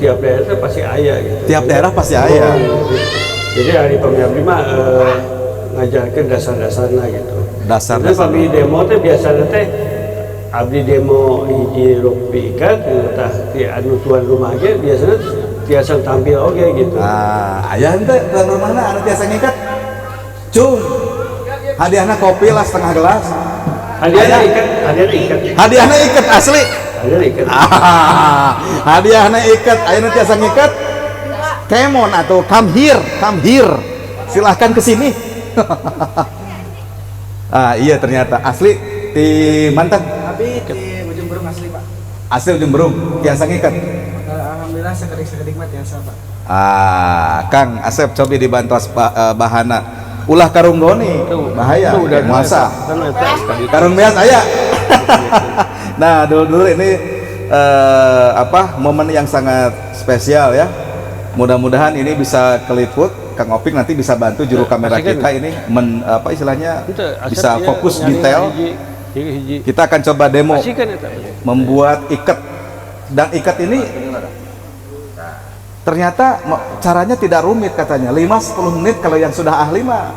tiap daerah itu pasti aya gitu. Tiap daerah pasti aya. Jadi hari pemimpin mah ngajarkan dasar-dasarnya gitu. Dasar. Jadi pami demo teh biasanya teh abdi demo hiji rupi ikat tah ti anu tuan rumah ge biasanya tiasa tampil oge gitu. Aya henteu tuan rumahna anu tiasa ngikat. Cung. Hadiahna kopi lah setengah gelas. Hadiahna ikat. Hadiahna ikat asli. Hadiahna ikat. Hadiahna ikat, ayeuna tiasa ngikat. Kemon atau come here. Silahkan ke sini. Iya ternyata asli di mantan. Tapi di Ujung Berung asli Pak. Asli Ujung Berung, biasa ngikat. Alhamdulillah sekedik mah biasa Pak. Kang Asep coba dibantos bahana. Ulah karung goni, bahaya. Itu udah muasa. Karung beas aya. Nah dulu ini momen yang sangat spesial ya. Mudah-mudahan ini bisa keliput. Kang Opik nanti bisa bantu juru kamera kita ini istilahnya bisa fokus detail. Kita akan coba demo membuat ikat, dan ikat ini ternyata caranya tidak rumit katanya, 5-10 menit kalau yang sudah ahli mah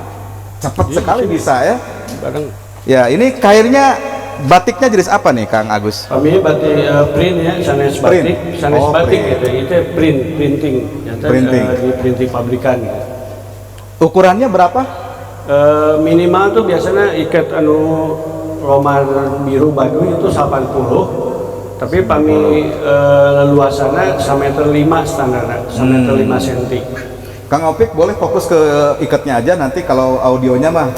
cepat sekali bisa ya. Ya ini kairnya batiknya jenis apa nih Kang Agus? Kami batik print ya, sanes batik gitu, itu printing di printing pabrikan gitu. Ukurannya berapa? Minimal tuh biasanya ikat anu roman biru Baduy itu 80, tapi kami leluasannya 1,5 meter standarnya, 1,5 cm. Kang Opik boleh fokus ke ikatnya aja, nanti kalau audionya mah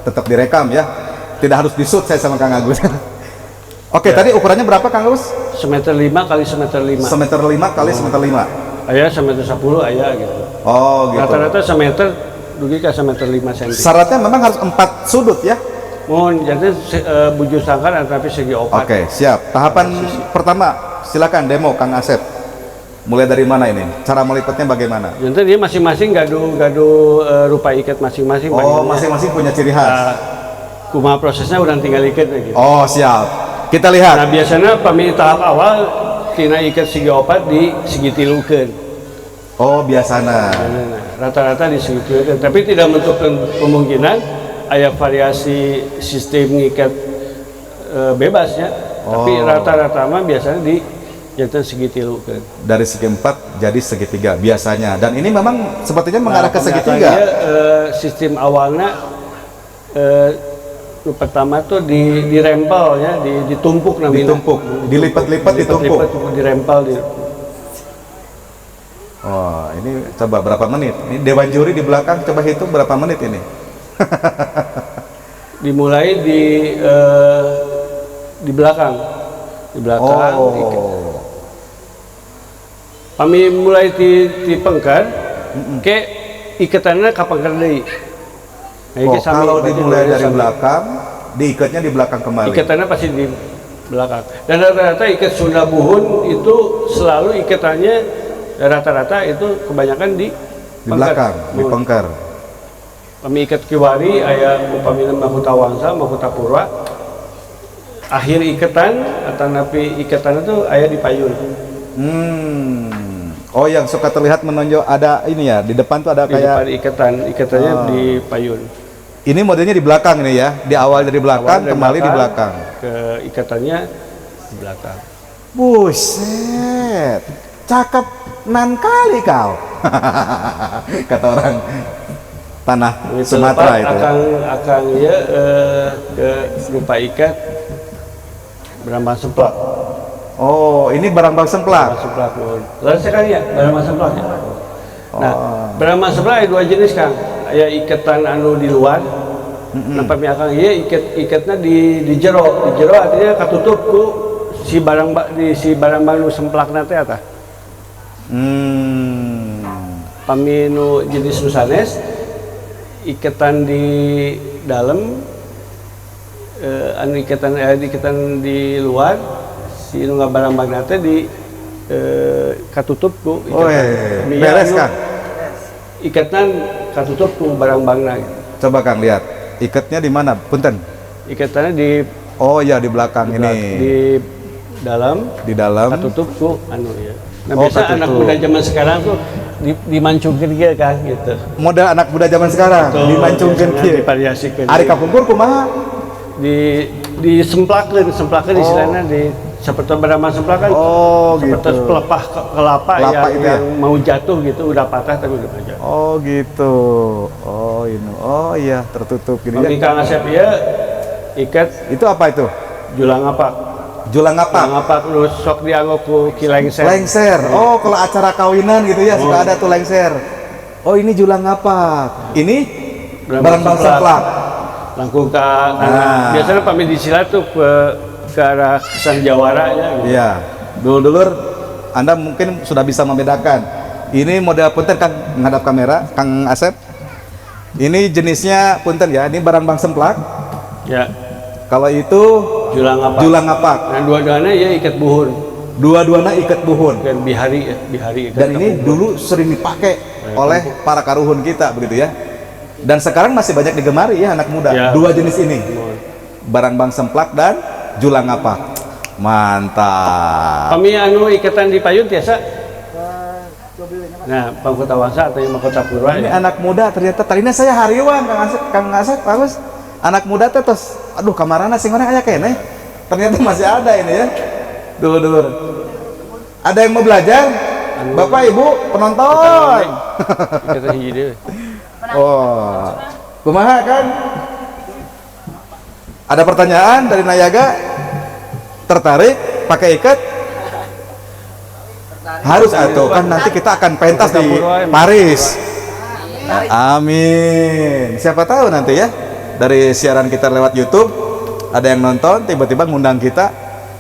tetap direkam ya, tidak harus di-shoot saya sama Kang Agus. Oke, ya. Tadi ukurannya berapa Kang Agus? 1,5 kali 1,5 kali 1,5 Aya 1,10 aya gitu. Oh gitu. Rata-rata 1 meter dugi ke 1,5 cm. Syaratnya memang harus 4 sudut ya? Mohon jadi bujur sangkar tapi segi opat. Oke, siap. Tahapan pertama, silakan demo Kang Asep. Mulai dari mana ini? Cara melipatnya bagaimana? Jadi dia masing-masing gaduh rupa ikat masing-masing. Oh, masing-masing punya ciri khas. Kumaha prosesnya udah tinggal ikat gitu. Oh, siap. Kita lihat. Nah, biasanya tahap awal tina ikat segi opat di segi tilukeun. Oh, biasanya. Rata-rata di segi tilukeun, tapi tidak menutup kemungkinan aya variasi sistem ngikat bebasnya. Tapi rata-rata mah biasanya di jantan segi tilukeun. Dari segi 4 jadi segitiga biasanya. Dan ini memang sepertinya mengarah ke segitiga. Sistem awalnya pertama tuh dirempel ya, ditumpuk namanya. Ditumpuk, dilipat-lipat ditumpuk. Dirempel Oh, ini coba berapa menit? Ini dewan juri di belakang coba hitung berapa menit ini. Dimulai di belakang. Oh. Kami mulai di pengkar, ke ikatannya kapangkar deui. Kalau dimulai dari belakang, diikatnya di belakang kembali. Ikatannya pasti di belakang. Dan rata-rata ikat Sunda Buhun itu selalu ikatannya rata-rata itu kebanyakan di belakang, di pengkar. Kami ikat kiwari, aya upamina mahkota wangsa, mahkota purwa. Akhir ikatan atau napi ikatan itu aya di payun. Oh, yang suka terlihat menonjol ada ini ya, di depan tuh ada di kayak ikatannya di payun. Ini modelnya di belakang ini ya, di awal dari belakang, kembali di belakang. Ke ikatannya di belakang. Buset, cakep nan kali kau. Kata orang tanah Sumatera itu. Akan ya ke rupa ikat berambang semplak. Oh, ini barang-barang semplak. Lalu sekali ya, barang semplak ya. Nah, barang semplak ada 2 jenis Kang. Aya ikatan anu di luar. Nampak miakang ieu ikatnya di jero. Di jero artinya katutup ku si barang nu semplakna teh eta. Paminu jenis nu sanes ikatan di dalam anu ikatan di luar si nu ngabarang-barang teh di katutup ku beres Kang. Ikatan katutup ku barang-barangna gitu. Coba Kang lihat. Ikatnya di mana? Punten. Ikatannya di Oh ya, di belakang ini. Di dalam Di dalam. tutup ku anu ya. Nah, Oh, biasa anak katutup. muda zaman sekarang tuh dimancungkeun ge kan gitu. Model anak muda zaman sekarang dimancungkeun biasanya kieu. divariasikeun. Ari kapungkur kumaha? Disemplakeun istilahnya di seperti berama semplakan. Oh, seperti gitu. pelepah kelapa Kelapa itu ya? yang mau jatuh gitu udah patah tapi udah jatuh. Oh gitu. Oh ini. Oh iya tertutup gini Kami ya. Kang Asep ya ikat Itu apa itu? julang apa? Julang apa? Julang apa lu sok dianggo ku kilengser. Lengser. Oh kalau acara kawinan gitu ya suka ada tuh lengser. Oh ini julang apa? Ini barang-barang semplak. Langkung ka Nah. biasanya pamit disilat tuh ke arah Kesan Jawara ya. Gitu. Iya. Dulur-dulur Anda mungkin sudah bisa membedakan. Ini model punten Kang menghadap kamera, Kang Asep. Ini jenisnya punten ya, ini barang-barang semplak. Ya, Kalau itu julang apa? julang apak. Nah, dua-duanya ya ikat buhun Dua-duanya ikat buhun. dan bihari ya, bihari ikat. Dan ini dulu sering dipakai oleh para karuhun kita begitu ya. Dan sekarang masih banyak digemari ya anak muda. Ya. Dua jenis ini. Barang-barang semplak dan julang apak. Mantap. Kami anu ikatan di payun biasa. Nah, Pangkota Wangsa atau yang Mahkota Purwa Ini ya. anak muda ternyata tadinya saya hariwan Kang Asep bagus. Anak muda teh terus aduh kamarana sing orang aya kene. Ternyata masih ada ini ya. Dulur-dulur. Ada yang mau belajar? Bapak Ibu penonton. Kita hiji deui. Oh. Kumaha kan? Ada pertanyaan dari Nayaga? Tertarik pakai ikat? Harus atau kan nanti kita akan pentas di Paris. Amin. Siapa tahu nanti ya dari siaran kita lewat YouTube ada yang nonton tiba-tiba ngundang kita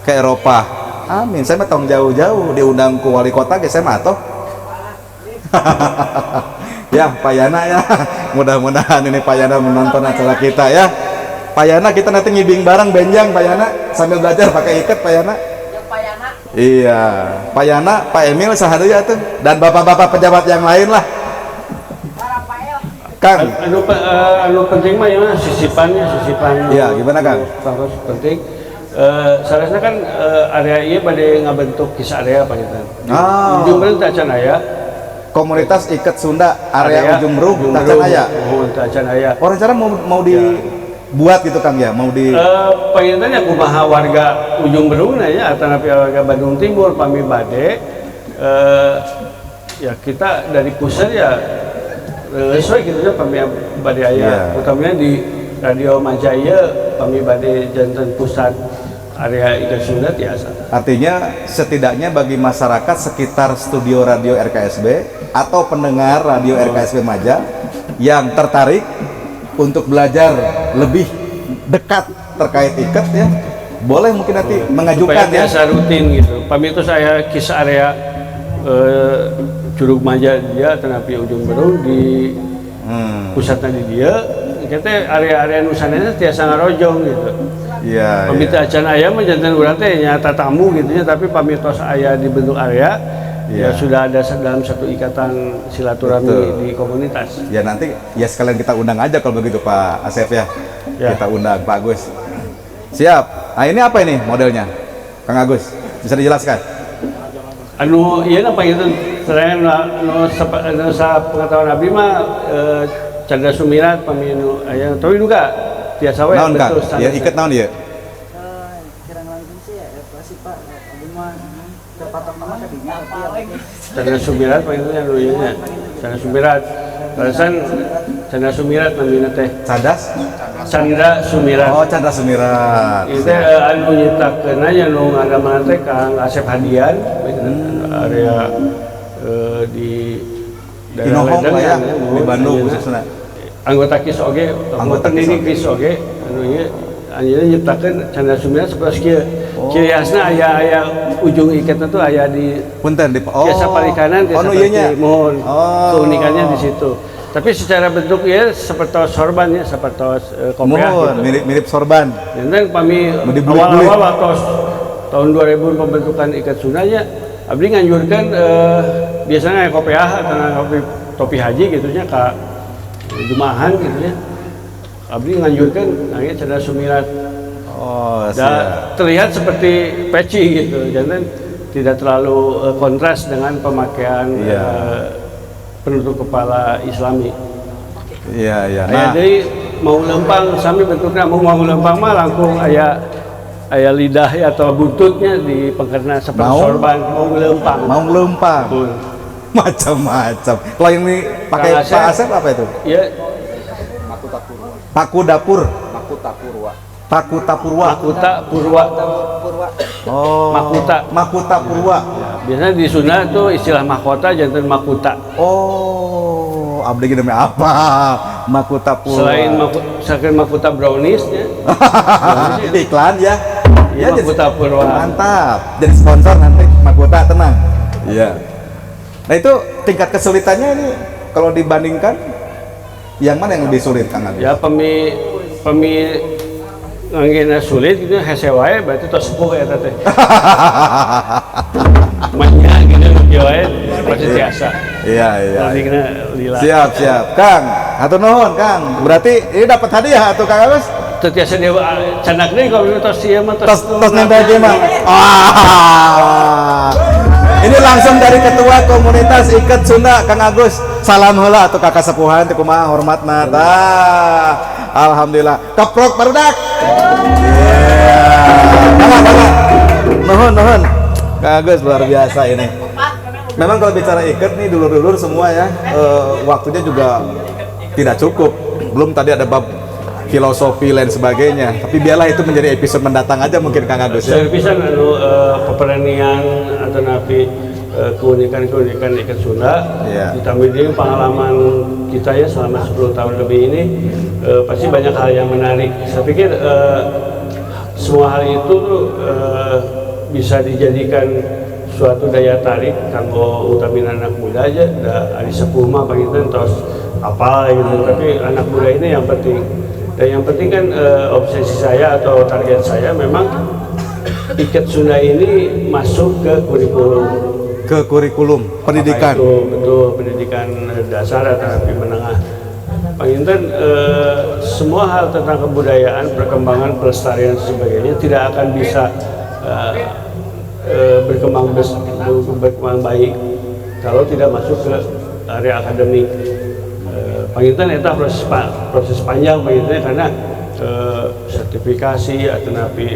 ke Eropa. Amin. Saya mah tong jauh-jauh diundang ku wali kota ge saya mah atoh. Ya, Pak Yana ya. Mudah-mudahan ini Pak Yana menonton acara kita ya. Pak Yana kita nanti ngibing bareng benjang Pak Yana sambil belajar pakai ikat Pak Yana. Iya, Pak Yana, Pak Emil sahadeunya tuh dan bapak-bapak pejabat yang lain lah. Kang, Anu penting mah ya sisipan. Iya, gimana, Kang? Sangat penting. Saresna kan area ieu bade ngabentuk kisah area apa gitu. Oh. Ujung berung teh acan aya. komunitas ikat Sunda area Ujung Berung, Tacan Aya. Oh, Tacan Aya. Oh, rencana mau dibuat gitu Kang ya, mau di Pengennya kumaha warga Ujung Berung ya atau warga Bandung Timur pami bade ya kita dari pusat ya sesuai gitu ya pami bade aya utamanya di Radio Majaya pami bade janten pusat area ikan Sunda biasa. Artinya setidaknya bagi masyarakat sekitar studio radio RKSB atau pendengar radio RKSB Maja yang tertarik untuk belajar lebih dekat terkait ikat ya, boleh mungkin nanti mengajukan ya. Biasa rutin gitu. Pami itu saya kisah area Curug Maja dia tenapi Ujung Berung di pusatnya di dia. Kita area-area nusananya tiasa ngarojong gitu. Iya. Pamita acan aya mah jantan urang teh nyata tamu gitu ya, tapi pamitos aya di bentuk area ya sudah ada dalam satu ikatan silaturahmi di komunitas. Ya nanti ya sekalian kita undang aja kalau begitu Pak Asep ya. Kita undang Pak Agus. Siap. Nah ini apa ini modelnya? Kang Agus, bisa dijelaskan? Anu ieu apa itu? Selain anu pengetahuan abdi mah Chandra Sumirat paminu aya tapi juga biasa we betul. Ya ikat naon ieu? Kirang langkung sih ya pasti Pak. Abdi mah terpatok nama kadinya Chandra Sumirat paminu anu ieu nya. Chandra Sumirat. Balasan Chandra Sumirat namina teh. Chandra Sumirat. Oh, Chandra Sumirat. Itu anu nyiptakeun nya nu ngagamana teh Kang Asep Hadian area di Inohong lah ya, di Bandung khususnya. Anggota KIS oge, anggota pendidik KIS oge, anu ieu anjeunna nyiptakeun Chandra Sumirat sapertos kieu. Ciri khasna aya ujung ikatna tuh aya di punten di tiasa parikanan tiasa kiri mohon. Keunikannya di situ. Tapi secara bentuk ya seperti sorban ya, seperti kopiah gitu. Mirip sorban. Dan pami awal-awal waktu tahun 2000 pembentukan ikat Sundanya, abdi nganjurkan biasanya kopiah atau topi haji gitu nya ka jumaahan gitu ya. Abdi nganjurkan nanya Chandra Sumirat. Oh, Dan siap. terlihat seperti peci gitu, jangan tidak terlalu kontras dengan pemakaian Iya. penutup kepala Islami. Iya, iya. Aya Nah, deui mau lempang sami bentuknya mau lempang mah langkung aya lidah atau buntutnya di pengkerna seperti Mau? sorban mau lempang. mau lempang. Betul. Macam-macam. Kalau ini pakai Kang Asep. Pak Asep apa itu? Ya, Paku dapur. Pakuta Purwa. Makuta Purwa. Purwa. Oh. Makuta Purwa. Biasanya di Sunda tuh istilah mahkota jantan makuta. Oh, abdi ge namanya apa? Makuta Purwa. Selain makuta brownies ya. Iklan ya. Iya, Makuta Purwa. Mantap. Jadi sponsor nanti Makuta, tenang. Iya. Nah, itu tingkat kesulitannya ini kalau dibandingkan yang mana yang lebih sulit Kang Agus? Ya pemi nganggena sulit gitu hese wae berarti tos sepuh eta teh. Manya gitu ge wae pasti biasa. Iya, iya. Nanti lila. Siap, siap. Kang, hatur nuhun, Kang. Berarti ini dapat hadiah atuh Kang Agus? Teu tiasa dewa canak deui kalau tos ieu mah Tos nempel ge mah. Ah. Ini langsung dari Ketua Komunitas Iket Sunda Kang Agus. Salam heula atuh kakak sepuhan teu kumaha hormatna. Tah. Alhamdulillah. Keprok barudak. Iya. Bangga. Nuhun. Kang Agus luar biasa ini. Memang kalau bicara iket nih dulur-dulur semua ya, waktunya juga tidak cukup. Belum tadi ada bab filosofi lain sebagainya. Tapi biarlah itu menjadi episode mendatang aja mungkin Kang Agus ya. Saya bisa peperanian atau napi keunikan ikat Sunda. Iya. Ditambah dengan pengalaman kita ya selama 10 tahun lebih ini pasti banyak hal yang menarik. Saya pikir semua hal itu tuh bisa dijadikan suatu daya tarik kanggo utamin anak muda aja. Ada sepuh mah pangitan terus apa gitu. Tapi anak muda ini yang penting. Dan yang penting kan obsesi saya atau target saya memang Iket Sunda ini masuk ke kurikulum Pendidikan. Itu betul pendidikan dasar atau menengah. Panginten semua hal tentang kebudayaan, perkembangan, pelestarian dan sebagainya tidak akan bisa berkembang baik kalau tidak masuk ke area akademik. Panginten itu proses panjang panginten karena sertifikasi atau napi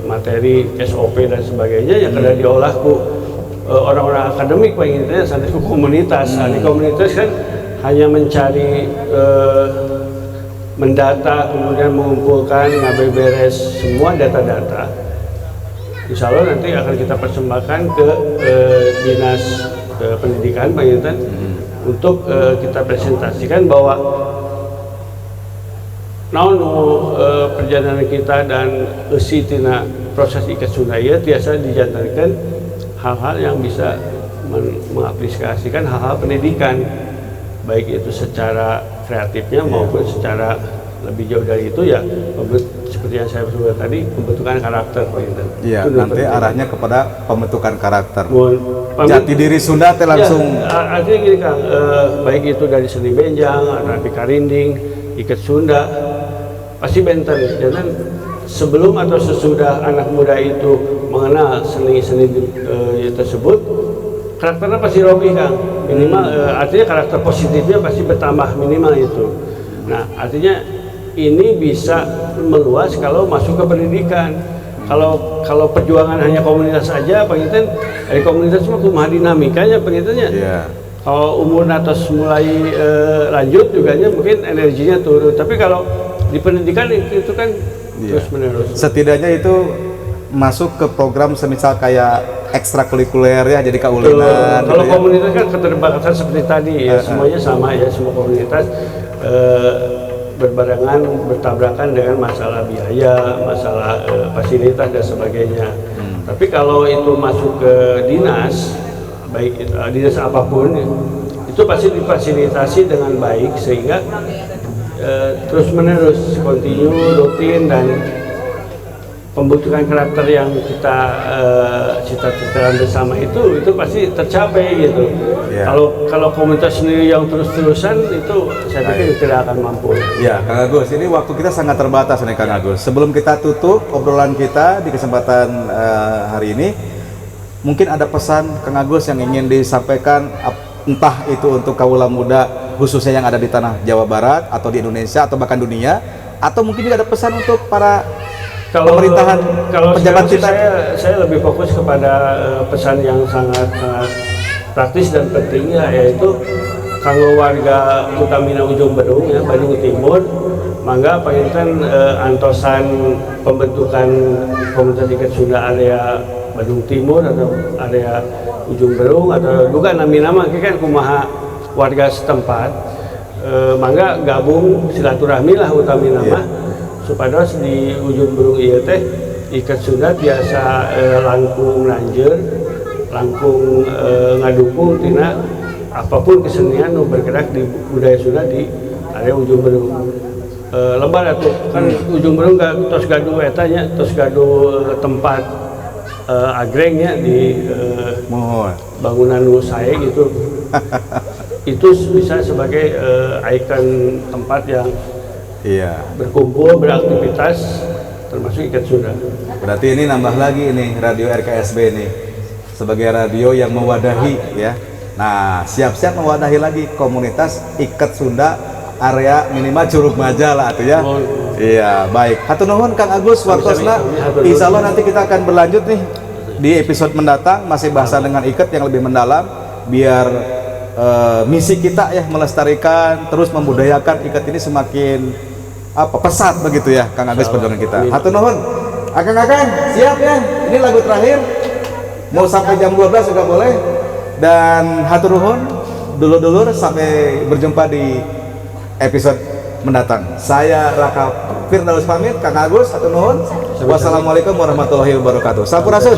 materi SOP dan sebagainya yang kena diolah ku orang-orang akademik panginten sampai ke komunitas. Di komunitas kan hanya mencari mendata kemudian mengumpulkan ngabeberes semua data-data. Insya Allah nanti akan kita persembahkan ke dinas pendidikan panginten untuk kita presentasikan bahwa naon perjalanan kita dan tina proses Iket Sunda ieu tiasa dijantankan hal-hal yang bisa mengaplikasikan hal-hal pendidikan baik itu secara kreatifnya maupun secara lebih jauh dari itu ya seperti yang saya sebutkan tadi pembentukan karakter panginten. Iya, nanti arahnya kepada pembentukan karakter. Jati diri Sunda teh langsung. Ya, artinya gini Kang, baik itu dari seni benjang, napi karinding, Iket Sunda, pasti benten. Jangan sebelum atau sesudah anak muda itu mengenal seni-seni tersebut, karakternya pasti robih Kang. Minimal, artinya karakter positifnya pasti bertambah minimal itu. Nah, artinya ini bisa meluas kalau masuk ke pendidikan. Kalau perjuangan hanya komunitas saja, penginten dari komunitas mah kumaha dinamikanya pengintennya. Iya. Kalau umur atas mulai lanjut juga mungkin energinya turun. Tapi kalau di pendidikan itu kan terus menerus. Setidaknya itu masuk ke program semisal kayak ekstrakurikuler ya, jadi kaulinan. Kalau gitu ya. komunitas kan keterbatasan seperti tadi ya, semuanya sama ya, semua komunitas berbarengan bertabrakan dengan masalah biaya, masalah fasilitas dan sebagainya. Tapi kalau itu masuk ke dinas, baik itu, dinas apapun, itu pasti difasilitasi dengan baik sehingga terus menerus, kontinu, rutin dan pembentukan karakter yang kita cita-citakan bersama itu pasti tercapai gitu. Ya. Kalau komunitas sendiri yang terus-terusan itu saya pikir tidak akan mampu. Ya, Kang Agus, ini waktu kita sangat terbatas nih Kang Agus. Sebelum kita tutup obrolan kita di kesempatan hari ini, mungkin ada pesan Kang Agus yang ingin disampaikan, entah itu untuk kaula muda khususnya yang ada di tanah Jawa Barat atau di Indonesia atau bahkan dunia, atau mungkin juga ada pesan untuk para pemerintahan, pejabat kita. Saya lebih fokus kepada pesan yang sangat praktis dan pentingnya, yaitu kanggo warga Utamina Ujung Berung ya, Bandung Timur, mangga panginten antosan pembentukan komunitas Ikat Sunda area Bandung Timur atau area Ujung Berung atau juga nama kan kumaha warga setempat, mangga gabung silaturahmi lah Utamina mah. Supados di Ujung Berung ieu teh Ikat Sunda biasa langkung lanjeur, langkung ngadukung tina apapun kesenian nu bergerak di budaya Sunda di area Ujung Berung. Lebar atuh kan Ujung Berung tos gaduh eta nya, tos gaduh tempat agrengnya di bangunan nu sae gitu. Itu bisa sebagai ikon tempat yang berkumpul, beraktivitas, termasuk Ikat Sunda. Berarti ini nambah lagi ini radio RKSB ini sebagai radio yang mewadahi ya. Nah, siap-siap mewadahi lagi komunitas Ikat Sunda area minimal Curug Maja lah tuh ya. Iya, baik. Hatur nuhun Kang Agus waktosna. Insyaallah nanti kita akan berlanjut nih di episode mendatang masih bahasan dengan Ikat yang lebih mendalam biar misi kita ya melestarikan terus membudayakan Ikat ini semakin pesat begitu ya Kang Agus perjuangan kita. Hatur nuhun. Akang-akang siap ya. Ini lagu terakhir. Mau sampai jam 12 juga boleh. Dan hatur nuhun dulur-dulur sampai berjumpa di episode mendatang. Saya Raka Firdaus pamit, Kang Agus hatur nuhun. Wassalamualaikum warahmatullahi wabarakatuh. Sampurasun.